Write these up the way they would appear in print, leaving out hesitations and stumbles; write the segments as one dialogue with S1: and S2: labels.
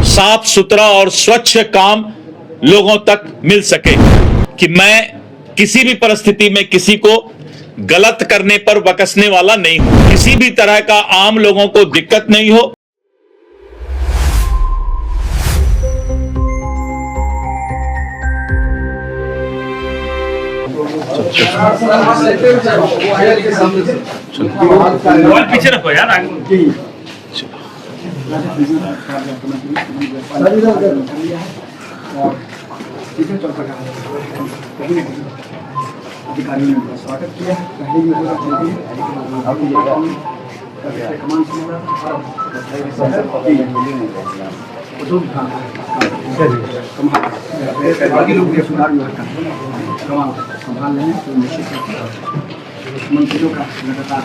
S1: साफ सुथरा और स्वच्छ काम लोगों तक मिल सके, कि मैं किसी भी परिस्थिति में किसी को गलत करने पर बकसने वाला नहीं हूं। किसी भी तरह का आम लोगों को दिक्कत नहीं हो।
S2: पीछे रखो यार आगे।
S3: अधिकारियों ने स्वागत किया। संभाल रहे हैं तो निश्चित मंत्रियों का लगातार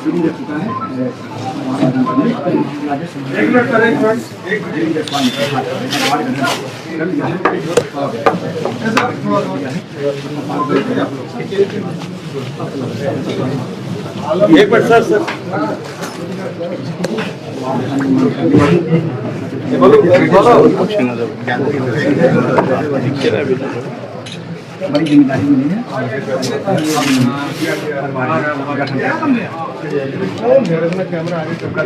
S3: शुरू हो चुका है।
S2: एक बार सर
S3: बड़ी जिम्मेदारी मिली है। कैमरा आगे चुका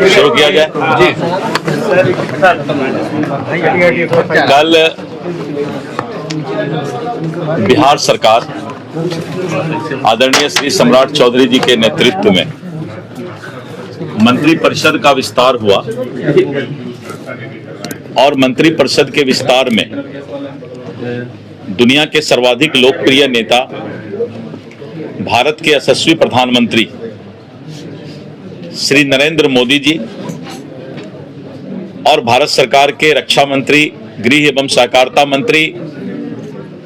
S1: शुरू किया जाए जी। कल बिहार सरकार आदरणीय श्री सम्राट चौधरी जी के नेतृत्व में मंत्रिपरिषद का विस्तार हुआ और मंत्रिपरिषद के विस्तार में दुनिया के सर्वाधिक लोकप्रिय नेता, भारत के यशस्वी प्रधानमंत्री श्री नरेंद्र मोदी जी और भारत सरकार के रक्षा मंत्री, गृह एवं सहकारिता मंत्री,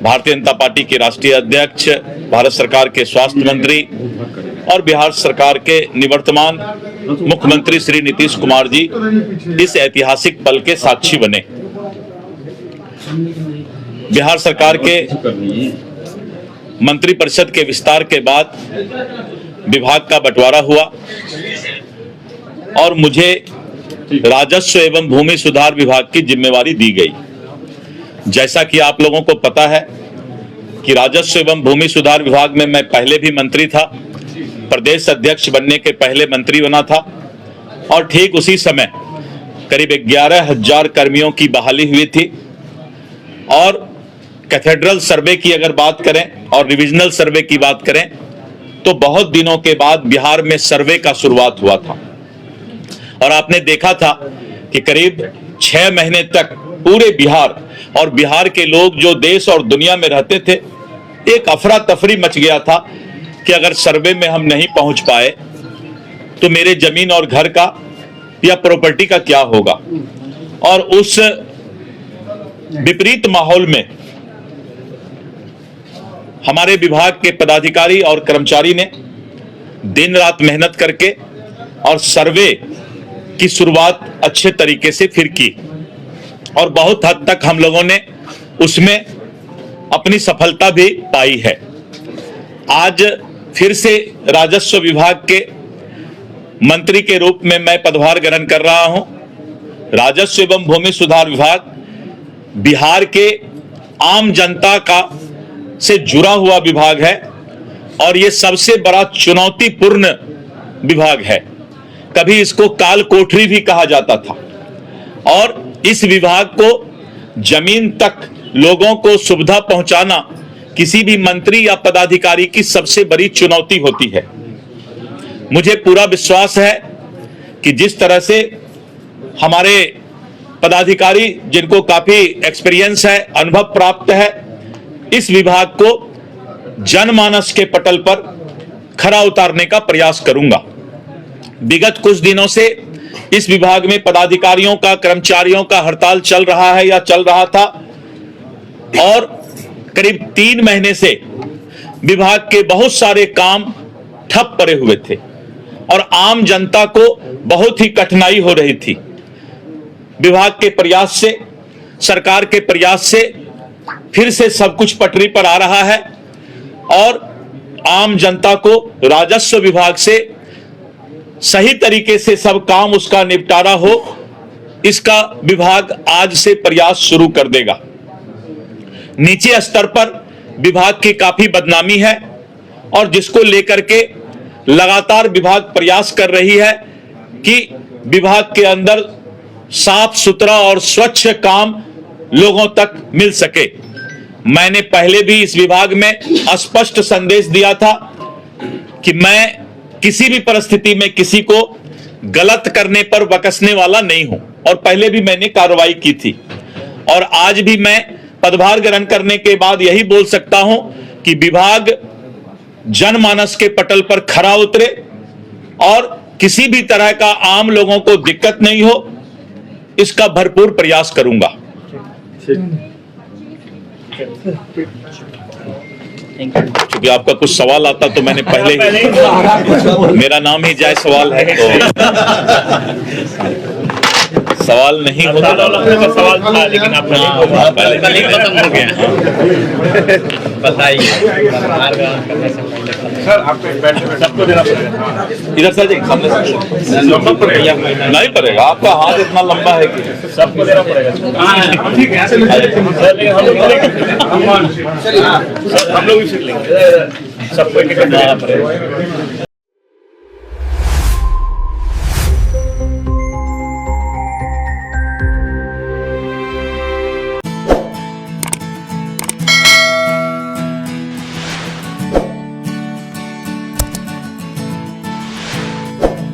S1: भारतीय जनता पार्टी के राष्ट्रीय अध्यक्ष, भारत सरकार के स्वास्थ्य मंत्री और बिहार सरकार के निवर्तमान मुख्यमंत्री श्री नीतीश कुमार जी इस ऐतिहासिक पल के साक्षी बने। बिहार सरकार के मंत्रिपरिषद के विस्तार के बाद विभाग का बंटवारा हुआ और मुझे राजस्व एवं भूमि सुधार विभाग की जिम्मेवारी दी गई। जैसा कि आप लोगों को पता है कि राजस्व एवं भूमि सुधार विभाग में मैं पहले भी मंत्री था, प्रदेश अध्यक्ष बनने के पहले मंत्री बना था और ठीक उसी समय करीब 11,000 कर्मियों की बहाली हुई थी। और कैथेड्रल सर्वे की अगर बात करें और रिविजनल सर्वे की बात करें तो बहुत दिनों के बाद बिहार में सर्वे का शुरुआत हुआ था और आपने देखा था कि करीब 6 महीने तक पूरे बिहार और बिहार के लोग जो देश और दुनिया में रहते थे, एक अफरा तफरी मच गया था कि अगर सर्वे में हम नहीं पहुंच पाए तो मेरे जमीन और घर का या प्रॉपर्टी का क्या होगा। और उस विपरीत माहौल में हमारे विभाग के पदाधिकारी और कर्मचारी ने दिन रात मेहनत करके और सर्वे की शुरुआत अच्छे तरीके से फिर की और बहुत हद तक हम लोगों ने उसमें अपनी सफलता भी पाई है। आज फिर से राजस्व विभाग के मंत्री के रूप में मैं पदभार ग्रहण कर रहा हूं। राजस्व एवं भूमि सुधार विभाग बिहार के आम जनता का से जुड़ा हुआ विभाग है और ये सबसे बड़ा चुनौतीपूर्ण विभाग है। कभी इसको काल कोठरी भी कहा जाता था और इस विभाग को जमीन तक लोगों को सुविधा पहुंचाना किसी भी मंत्री या पदाधिकारी की सबसे बड़ी चुनौती होती है। मुझे पूरा विश्वास है कि जिस तरह से हमारे पदाधिकारी जिनको काफी एक्सपीरियंस है, अनुभव प्राप्त है, इस विभाग को जनमानस के पटल पर खरा उतारने का प्रयास करूंगा। विगत कुछ दिनों से इस विभाग में पदाधिकारियों का, कर्मचारियों का हड़ताल चल रहा है या चल रहा था और करीब 3 महीने से विभाग के बहुत सारे काम ठप पड़े हुए थे और आम जनता को बहुत ही कठिनाई हो रही थी। विभाग के प्रयास से, सरकार के प्रयास से फिर से सब कुछ पटरी पर आ रहा है और आम जनता को राजस्व विभाग से सही तरीके से सब काम उसका निपटारा हो, इसका विभाग आज से प्रयास शुरू कर देगा। नीचे स्तर पर विभाग की काफी बदनामी है और जिसको लेकर के लगातार विभाग प्रयास कर रही है कि विभाग के अंदर साफ सुथरा और स्वच्छ काम लोगों तक मिल सके। मैंने पहले भी इस विभाग में स्पष्ट संदेश दिया था कि मैं किसी भी परिस्थिति में किसी को गलत करने पर बकसने वाला नहीं हूं और पहले भी मैंने कार्रवाई की थी और आज भी मैं पदभार ग्रहण करने के बाद यही बोल सकता हूं कि विभाग जनमानस के पटल पर खरा उतरे और किसी भी तरह का आम लोगों को दिक्कत नहीं हो, इसका भरपूर प्रयास करूंगा। क्योंकि आपका कुछ सवाल आता तो मैंने पहले ही, मेरा नाम ही जय सवाल है तो सवाल नहीं होता।
S2: सवाल था लेकिन आप पहले खत्म हो गया। बताइए सर, आपको बैठने सबको देना पड़ेगा।
S1: इधर से जी, सामने से नहीं पड़ेगा, आपका हाथ इतना लंबा है कि
S2: सबको देना पड़ेगा। ठीक है, हम लोग भी सीख लेंगे, सबको एक एक देना पड़ेगा।